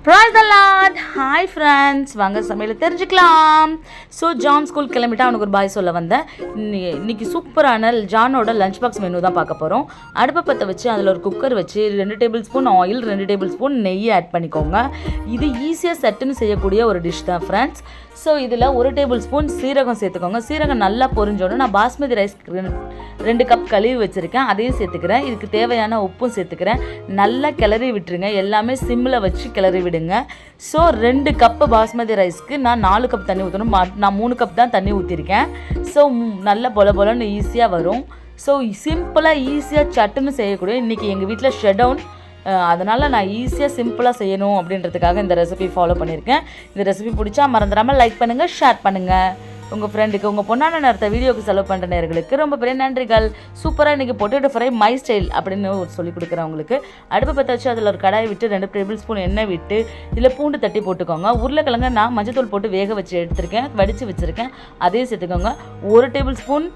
Praise the Lord! Hi friends! வாங்க சமையல் தெரிஞ்சுக்கலாம். ஸோ ஜான் ஸ்கூல் கிளம்பிட்டா அவனுக்கு ஒரு பாய் சொல்ல வந்தேன். இன்னைக்கு சூப்பரான ஜானோட லஞ்ச் பாக்ஸ் மெனு தான் பார்க்க போகிறோம். அடுப்பை பற்ற வச்சு அதில் ஒரு குக்கர் வச்சு 2 table spoon oil 2 table spoon நெய் ஆட் பண்ணிக்கோங்க. இது ஈஸியாக சட்டுன்னு செய்யக்கூடிய ஒரு டிஷ் தான் ஃப்ரெண்ட்ஸ். ஸோ இதில் 1 டேபிள் ஸ்பூன் சீரகம் சேர்த்துக்கோங்க. சீரகம் நல்லா பொரிஞ்சோன்னு நான் பாஸ்மதி ரைஸ் 2 கப் கழுவி வச்சுருக்கேன், அதையும் சேர்த்துக்கிறேன். இதுக்கு தேவையான உப்பும் சேர்த்துக்கிறேன். நல்லா கிளறி விட்டுருங்க, எல்லாமே சிம்மில் வச்சு கிளறி விடுங்க. ஸோ 2 கப்பு பாஸ்மதி ரைஸ்க்கு நான் 4 கப் தண்ணி ஊற்றணும். நான் 3 கப் தான் தண்ணி ஊற்றிருக்கேன். ஸோ நல்ல பொலன்னு ஈஸியாக வரும். ஸோ சிம்பிளாக ஈஸியாக சட்டுன்னு செய்யக்கூடிய இன்றைக்கி எங்கள் வீட்டில் ஷட்டவுன், அதனால் நான் ஈஸியாக சிம்பிளாக செய்யணும் அப்படின்றதுக்காக இந்த ரெசிபி ஃபாலோ பண்ணியிருக்கேன். இந்த ரெசிபி பிடிச்சா மறந்துடாமல் லைக் பண்ணுங்கள், ஷேர் பண்ணுங்கள். உங்கள் ஃப்ரெண்டுக்கு, உங்கள் பொண்ணான நேரத்தை வீடியோக்கு செலவு பண்ணுற நேர்களுக்கு ரொம்ப பெரிய நன்றிகள். சூப்பராக இன்றைக்கி பொட்டேட்டோ ஃப்ரை மை ஸ்டைல் அப்படின்னு சொல்லி கொடுக்குறவங்களுக்கு அடுப்பை பற்ற வச்சு அதில் ஒரு கடாயை விட்டு 2 டேபிள் ஸ்பூன் எண்ணெய் விட்டு இதில் பூண்டு தட்டி போட்டுக்கோங்க. உருளைக்கிழங்கு நான் மஞ்சத்தூள் போட்டு வேக வச்சு எடுத்துருக்கேன், வடித்து வச்சுருக்கேன், அதையும் சேர்த்துக்கோங்க. 1 டேபிள் ஸ்பூன்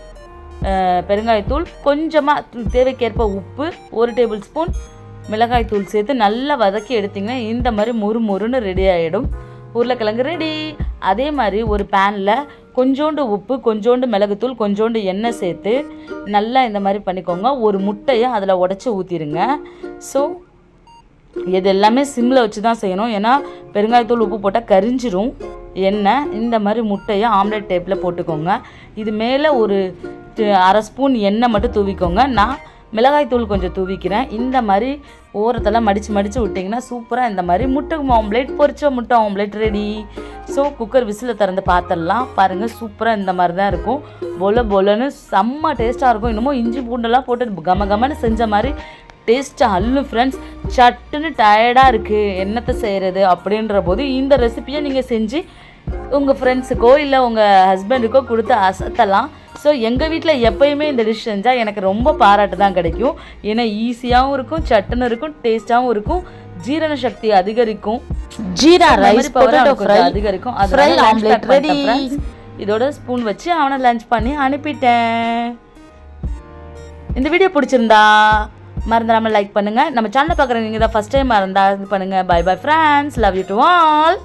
பெருங்காயத்தூள், கொஞ்சமாக தேவைக்கேற்ப உப்பு, 1 டேபிள் ஸ்பூன் மிளகாய் தூள் சேர்த்து நல்லா வதக்கி எடுத்திங்கன்னா இந்த மாதிரி முறுமுறுன்னு ரெடி ஆகிடும். உருளைக்கிழங்கு ரெடி. அதே மாதிரி ஒரு பேனில் கொஞ்சோண்டு உப்பு, கொஞ்சோண்டு மிளகுத்தூள், கொஞ்சோண்டு எண்ணெய் சேர்த்து நல்லா இந்த மாதிரி பண்ணிக்கோங்க. ஒரு முட்டையை அதில் உடச்சி ஊற்றிடுங்க. ஸோ இது எல்லாமே சிம்மில் வச்சு தான் செய்யணும், ஏன்னா பெருங்காயத்தூள் உப்பு போட்டால் கரிஞ்சிரும் எண்ணெய். இந்த மாதிரி முட்டையை ஆம்லேட் டைப்பில் போட்டுக்கோங்க. இது மேலே ஒரு 1/2 ஸ்பூன் எண்ணெய் மட்டும் தூவிக்கோங்க. நான் மிளகாய்த்தூள் கொஞ்சம் தூவிக்கிறேன். இந்த மாதிரி ஓரத்தெல்லாம் மடித்து விட்டிங்கன்னா சூப்பராக இந்த மாதிரி முட்டை ஆம்லேட், பொரிச்ச முட்டை omelette ready. So cooker whistle திறந்து பார்த்துடலாம். பாருங்கள், சூப்பராக இந்த மாதிரி தான் இருக்கும். பொலன்னு செம்ம டேஸ்ட்டாக இருக்கும். இன்னமும் இஞ்சி பூண்டெல்லாம் போட்டு கமன்னு செஞ்ச மாதிரி டேஸ்ட்டாக அள்ளும் ஃப்ரெண்ட்ஸ். சட்டுன்னு டயர்டாக இருக்குது, என்னத்தை செய்கிறது அப்படின்ற போது இந்த ரெசிப்பியை நீங்கள் செஞ்சு உங்கள் ஃப்ரெண்ட்ஸுக்கோ இல்லை உங்கள் ஹஸ்பண்டுக்கோ கொடுத்து அசத்தலாம். ஸோ எங்கள் வீட்டில் எப்போயுமே இந்த டிஷ் செஞ்சால் எனக்கு ரொம்ப பாராட்டு தான் கிடைக்கும். ஏன்னா ஈஸியாகவும் இருக்கும், சட்டுன்னு இருக்கும், டேஸ்ட்டாகவும் இருக்கும், ஜீரண சக்தி அதிகரிக்கும், ஜீரா ரைஸ் பொட்டேட்டோ ஃப்ரை அதிகரிக்கும். Fry omelette ready. இதோட ஸ்பூன் வச்சு அவனை லஞ்ச் பண்ணி அனுப்பிட்டேன். இந்த வீடியோ பிடிச்சிருந்தா மறந்துடாமல் லைக் பண்ணுங்கள். நம்ம சேனலை பார்க்குறவங்க தான் ஃபஸ்ட் டைம் இருந்தால் இது பண்ணுங்கள். Bye bye friends, love you to all.